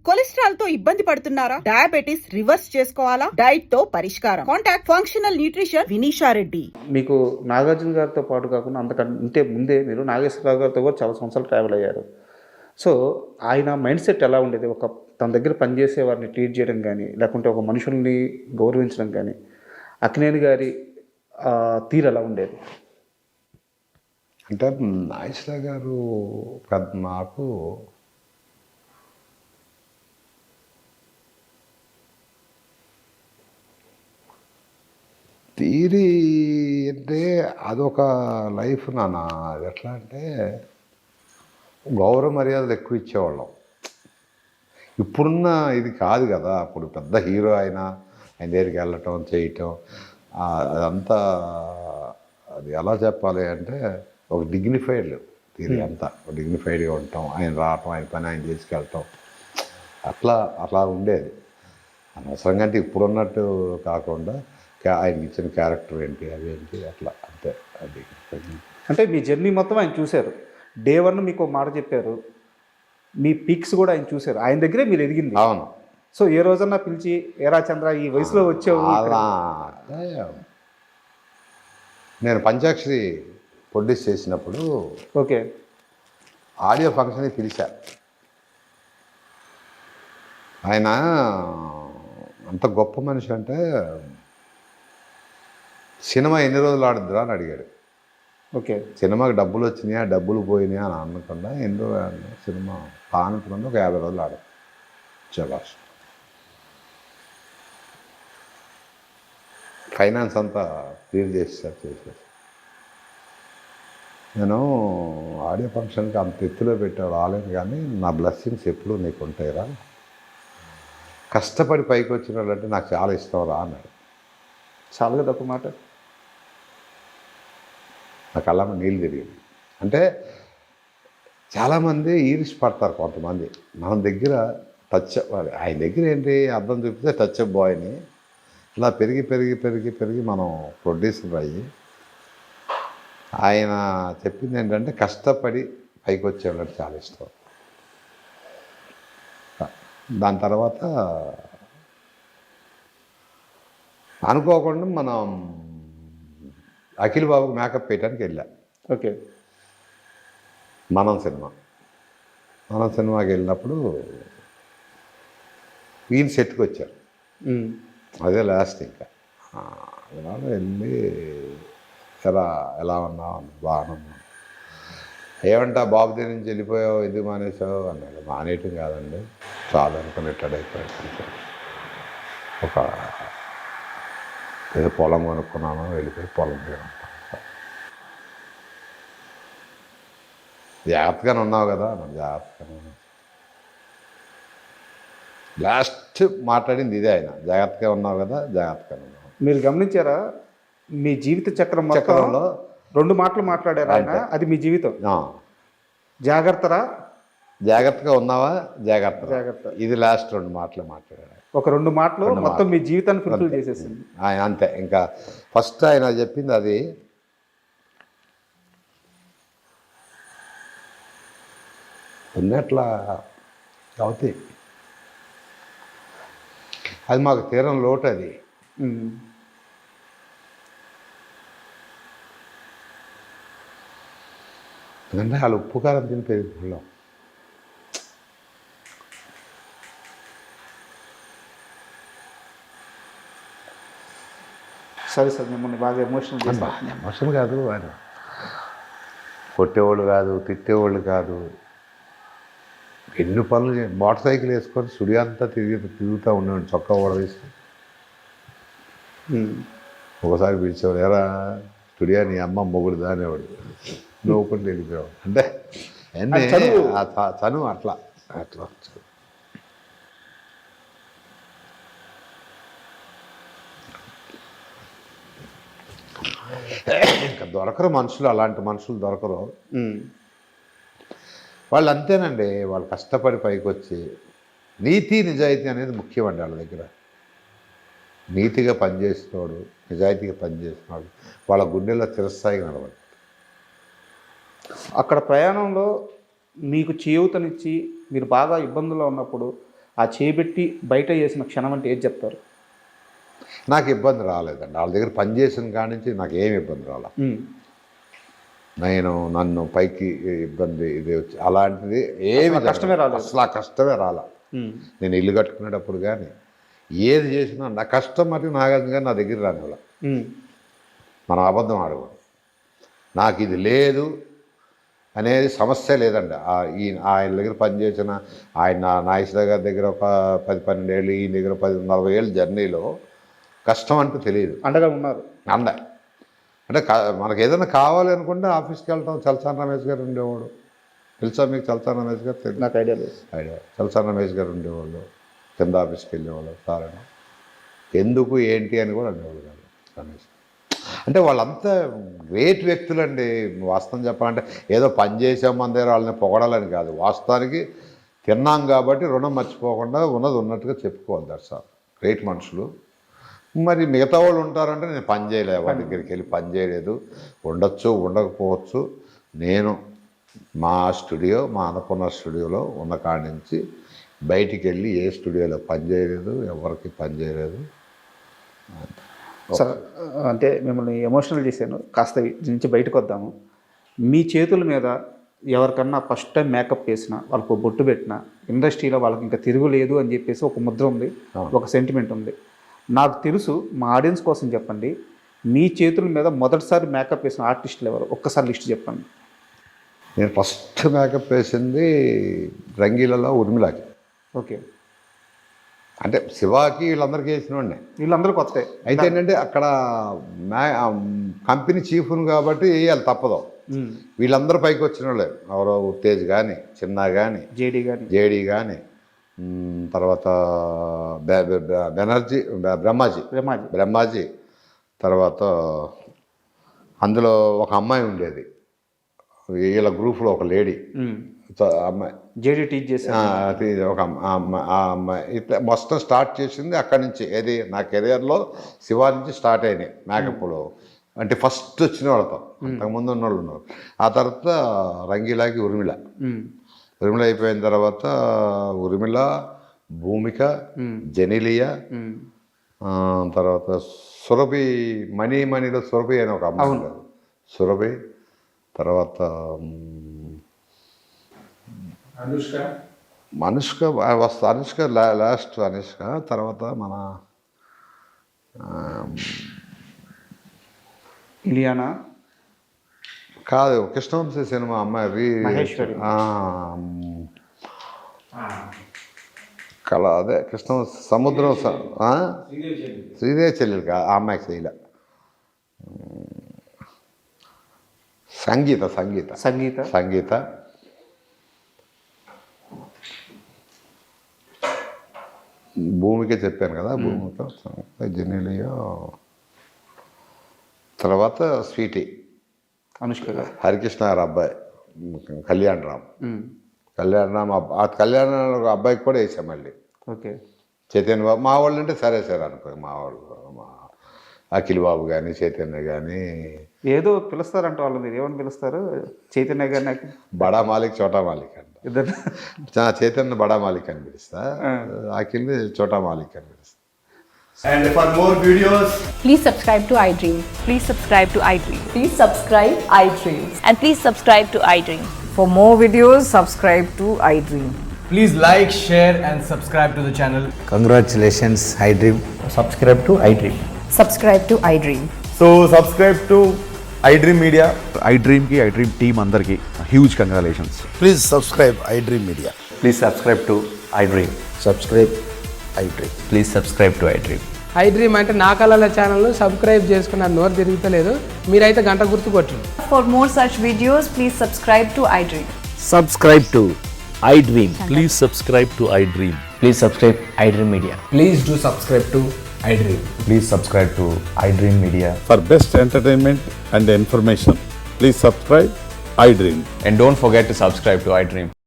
Cholesterol తో ఇబ్బంది పడుతున్నారా? డయాబెటిస్ రివర్స్ చేసుకోవాలా? డైట్ తో పరిష్కారం. Contact functional nutrition Vinisha Reddy. మీకు నాగార్జున గారితో పాటు కాకుండా అంతకంటే ముందే మీరు నాగేశ్వరరావు గారితో కూడా చాలా సంవత్సరాలు ట్రావెల్ అయ్యారు. సో ఆయన మైండ్ సెట్ ఎలా ఉండేది? తన దగ్గర పనిచేసే వారిని ట్రీట్ చేయడం కానీ, లేకుంటే ఒక మనుషుల్ని గౌరవించడం కానీ, అక్కినేని గారి తీరు ఎలా ఉండేది? అంటే నాగేశ్వరరావు గారు నాకు తీరి అంటే అదొక లైఫ్ నాన్న. అది ఎట్లా అంటే గౌరవ మర్యాదలు ఎక్కువ ఇచ్చేవాళ్ళం. ఇప్పుడున్న ఇది కాదు కదా. అప్పుడు పెద్ద హీరో ఆయన దగ్గరికి వెళ్ళటం చేయటం అదంతా అది ఎలా చెప్పాలి అంటే ఒక డిగ్నిఫైడ్ తీరి అంతా డిగ్నిఫైడ్గా ఉండటం, ఆయన రావటం, ఆయన పని ఆయన చేసుకెళ్ళటం, అట్లా ఉండేది. అనవసరంగా అంటే ఇప్పుడున్నట్టు కాకుండా ఆయనకి ఇచ్చిన క్యారెక్టర్ ఏంటి అవేంటి అట్లా అంతే. అది అంటే మీ జర్నీ మొత్తం ఆయన చూశారు. డే 1 మీకు మాట చెప్పారు, మీ పీక్స్ కూడా ఆయన చూశారు. ఆయన దగ్గరే మీరు ఎదిగింది. అవును. సో ఏ రోజన్నా పిలిచి ఏరా చంద్ర ఈ వయసులో వచ్చావు? అలా నేను పంచాక్షరి ప్రొడ్యూస్ చేసినప్పుడు ఓకే ఆడియో ఫంక్షన్కి పిలిచారు. ఆయన అంత గొప్ప మనిషి అంటే సినిమా ఎన్ని రోజులు ఆడుద్దురా అని అడిగాడు. ఓకే సినిమాకి డబ్బులు వచ్చినాయా డబ్బులు పోయినాయా అని అనకుండా ఎన్ని రోజులు సినిమా కానుకుంది ఒక 50 రోజులు ఆడారు చబాష్. ఫైనాన్స్ అంతా క్లియర్ చేసేసారు. నేను ఆడియో ఫంక్షన్కి అంత ఎత్తులో పెట్టావు రాలేను, కానీ నా బ్లెస్సింగ్స్ ఎప్పుడు నీకు ఉంటాయిరా, కష్టపడి పైకి వచ్చిన వాళ్ళంటే నాకు చాలా ఇష్టం రా అన్నాడు. చాలా తప్పు మాట. నా కళ్ళమ్మ నీళ్ళు తిరిగింది. అంటే చాలామంది ఈర్ష్ పడతారు కొంతమంది మన దగ్గర టచ్. ఆయన దగ్గర ఏంటి అర్థం చూపితే టచ్ అప్ బాయ్ని ఇలా పెరిగి పెరిగి పెరిగి పెరిగి మనం ప్రొడ్యూసర్ అయ్యి ఆయన చెప్పింది ఏంటంటే కష్టపడి పైకి వచ్చేవాళ్ళకి చాలా ఇష్టం. దాని తర్వాత అనుకోకుండా మనం అఖిల్ బాబుకి మేకప్ వేయడానికి వెళ్ళా. ఓకే మనం సినిమాకి వెళ్ళినప్పుడు ఈయన సెట్కి వచ్చారు. అదే లాస్ట్. ఇంకా వెళ్ళి ఎలా ఉన్నావు? బాగున్నా. ఏమంటా బాబు దగ్గర నుంచి వెళ్ళిపోయావు, ఎందుకు మానేసావు అన్నాడు. మానేయటం కాదండి, చాలా అనుకుని రిటైర్డ్ అయిపోయాడు. ఒక ఏదో పొలం కొనుక్కున్నాను, వెళ్ళిపోయి పొలం దగ్గర ఉంటాను. జాగ్రత్తగానే ఉన్నావు కదా అన్నాడు. జాగ్రత్తగానే ఉన్నాను. లాస్ట్ మాట్లాడింది ఇదే ఆయన, జాగ్రత్తగా ఉన్నావు కదా, జాగ్రత్తగానే ఉన్నావు. మీరు గమనించారా మీ జీవిత చక్రంలో 2 మాటలు మాట్లాడారు ఆయన, అది మీ జీవితం. జాగ్రత్తగా ఉన్నావా, జాగ్రత్త. ఇది లాస్ట్ 2 మాటలు మాట్లాడారు. ఒక 2 మాటలు మొత్తం మీ జీవితాన్ని ఫుల్ఫిల్ చేసేసింది ఆయన. అంతే. ఇంకా ఫస్ట్ ఆయన చెప్పింది అది. ఉన్నట్లా అవుతాయి. అది మాకు తీరం లోటు. అది ఎందుకంటే వాళ్ళు ఉప్పు కారం తిని పెరుగుతున్నాం. సరే సార్, మిమ్మల్ని బాగా ఎమోషనల్ కాదు, ఆయన కొట్టేవాళ్ళు కాదు, తిట్టేవాళ్ళు కాదు. ఎన్ని పనులు మోటార్ సైకిల్ వేసుకొని స్టూడియో అంతా తిరుగుతూ ఉండేవాడు, చొక్కా ఓడవేసి. ఒకసారి పిలిచేవాడు, ఎరా స్టూడియో నీ అమ్మ మొగుడు దానేవాడు, నవ్వుకుంటూ వెళ్ళిపోయాడు. అంటే చనువు అట్లా. ఇంకా దొరకరు మనుషులు, అలాంటి మనుషులు దొరకరు. వాళ్ళు అంతేనండి, వాళ్ళు కష్టపడి పైకి వచ్చి నీతి నిజాయితీ అనేది ముఖ్యమండి వాళ్ళ దగ్గర. నీతిగా పనిచేస్తున్నాడు, నిజాయితీగా పనిచేస్తున్నాడు, వాళ్ళ గుండెల్లో చిరస్థాయిగా నడవాలి. అక్కడ ప్రయాణంలో మీకు చేయూతనిచ్చి మీరు బాగా ఇబ్బందుల్లో ఉన్నప్పుడు ఆ చేపెట్టి బయట చేసిన క్షణం అంటే ఏది చెప్తారు? నాకు ఇబ్బంది రాలేదండి. వాళ్ళ దగ్గర పనిచేసిన కాడి నుంచి నాకు ఏమి ఇబ్బంది రాలే. నన్ను పైకి ఇబ్బంది ఇది వచ్చి అలాంటిది ఏమి కష్టమే రాలేదు. అసలు ఆ కష్టమే రాలే. నేను ఇల్లు కట్టుకునేటప్పుడు కానీ ఏది చేసినా నా కష్టం మరి నాగార్జున గారు నా దగ్గర రానివ్వాల. మనం అబద్ధం ఆడకూడదు. నాకు ఇది లేదు అనేది సమస్య లేదండి. ఆయన దగ్గర పనిచేసిన ఆయన నాగేశ్వర గారి దగ్గర ఒక 10-12 ఏళ్ళు, ఈయన దగ్గర 40 ఏళ్ళ జర్నీలో కష్టం అంటూ తెలియదు. అండగా ఉన్నారు. అంటే మనకు ఏదైనా కావాలి అనుకుంటే ఆఫీస్కి వెళ్తాం. చలసాని రమేష్ గారు ఉండేవాడు. తెలుసా మీకు చలసాని రమేష్ గారు? తెలియదు. నాకు ఐడియా లేదు. చలసాని రమేష్ గారు ఉండేవాళ్ళు. కింద ఆఫీస్కి వెళ్ళేవాళ్ళు. సారేనా ఎందుకు ఏంటి అని కూడా అనేవాళ్ళు కాదు రమేష్. అంటే వాళ్ళంతా గ్రేట్ వ్యక్తులండి. వాస్తవం చెప్పాలంటే ఏదో పని చేసాం మన దగ్గర వాళ్ళని పొగడాలని కాదు. వాస్తవానికి తిన్నాం కాబట్టి రుణం మర్చిపోకుండా ఉన్నది ఉన్నట్టుగా చెప్పుకోవాలి. That's all. గ్రేట్ మనుషులు. మరి మిగతా వాళ్ళు ఉంటారంటే నేను పని చేయలేదు, వాళ్ళ దగ్గరికి వెళ్ళి పని చేయలేదు. ఉండొచ్చు, ఉండకపోవచ్చు. నేను మా స్టూడియో, మా అన్నపూర్ణ స్టూడియోలో ఉన్న కాడి నుంచి బయటికి వెళ్ళి ఏ స్టూడియోలో పని చేయలేదు, ఎవరికి పని చేయలేదు. సార్ అంటే మిమ్మల్ని ఎమోషనల్ చేశాను. కాస్త దీని నుంచి బయటకు వద్దాము. మీ చేతుల మీద ఎవరికన్నా ఫస్ట్ టైం మేకప్ వేసిన, వాళ్ళకు బొట్టు పెట్టిన, ఇండస్ట్రీలో వాళ్ళకి ఇంకా తిరుగులేదు అని చెప్పేసి ఒక ముద్ర ఉంది, ఒక సెంటిమెంట్ ఉంది. నాకు తెలుసు, మా ఆడియన్స్ కోసం చెప్పండి, మీ చేతుల మీద మొదటిసారి మేకప్ వేసిన ఆర్టిస్టులు ఎవరు? ఒక్కసారి లిస్ట్ చెప్పండి. నేను ఫస్ట్ మేకప్ వేసింది రంగీలలో ఉర్మిళకి. ఓకే. అంటే శివాకి వీళ్ళందరికీ వేసినవాడిని. వీళ్ళందరూ కొత్త. అయితే ఏంటంటే అక్కడ కంపెనీ చీఫ్ను కాబట్టి వేయాలి, తప్పదు. వీళ్ళందరూ పైకి వచ్చిన వాళ్ళే. ఎవరో ఉత్తేజ్ కానీ, చిన్న కానీ, జేడీ కానీ, తర్వాత బ్రహ్మాజీ, తర్వాత అందులో ఒక అమ్మాయి ఉండేది, వీళ్ళ గ్రూప్లో ఒక లేడీ అమ్మాయి, జేడీ టీచ్ చేసి ఒక అమ్మాయి. ఇట్లా మొత్తం స్టార్ట్ చేసింది అక్కడి నుంచి. ఏది నా కెరియర్లో శివా నుంచి స్టార్ట్ అయినాయి మేకప్లో. అంటే ఫస్ట్ వచ్చిన వాళ్ళతో, అంతకుముందు ఉన్న వాళ్ళు ఉన్నారు. ఆ తర్వాత రంగీలాకి ఉర్మిళ అయిపోయిన తర్వాత ఉర్మిళ, భూమిక, జెనిలియా, తర్వాత సురభి, మణిలో సురభి అని ఒక అమ్మాయి ఉండదు, సురభి. తర్వాత అనుష్క వస్తా, అనుష్క లాస్ట్ అనుష్క. తర్వాత మన ఇలియానా కాదు, కృష్ణవంశీ సినిమా అమ్మాయి కళ, అదే కృష్ణవంశీ సముద్రం, శ్రీదేవి చెల్లెలు కాదు, ఆ అమ్మాయికి చేయలే. సంగీత భూమికే చెప్పాను కదా, భూమిక, జెనిలియో, తర్వాత స్వీటీ, అనుష్క, హరికృష్ణ గారు అబ్బాయి కళ్యాణ్ రామ్. ఆ కళ్యాణ్ అబ్బాయికి కూడా వేసాం మళ్ళీ. ఓకే. చైతన్య బాబు మా వాళ్ళు అంటే సరే అనుకో, మా వాళ్ళు అఖిల్ బాబు కానీ, చైతన్య కానీ. ఏదో పిలుస్తారంట వాళ్ళు, మీరు ఏమని పిలుస్తారు? చైతన్య గారిని బడా మాలిక్, చోటా మాలిక్ అంట. ఇద్దరు చైతన్య బడా మాలిక్ అని పిలుస్తా, అఖిల్ చోటా మాలిక్ అని పిలుస్తా. And for more videos, please subscribe to iDream. Please subscribe to iDream. Please subscribe iDream. And please subscribe to iDream. For more videos, subscribe to iDream. please like, share and subscribe to the channel. Congratulations, iDream. Subscribe to iDream. Subscribe to iDream. So subscribe to iDream Media. iDream team andarki huge congratulations. Please subscribe iDream Media. Please subscribe to iDream. Subscribe iDream. Please subscribe to iDream. iDream అంటే నా కళల channel subscribe చేసుకున్న నోరు తిరుగుతలేదు, మీరైతే గంట గుర్తు కొట్టండి. For more such videos, please subscribe to iDream. Subscribe to iDream. Please subscribe to iDream. Please subscribe iDream Media. Please do subscribe to iDream. Please subscribe to iDream Media. For best entertainment and information, please subscribe iDream. And don't forget to subscribe to iDream.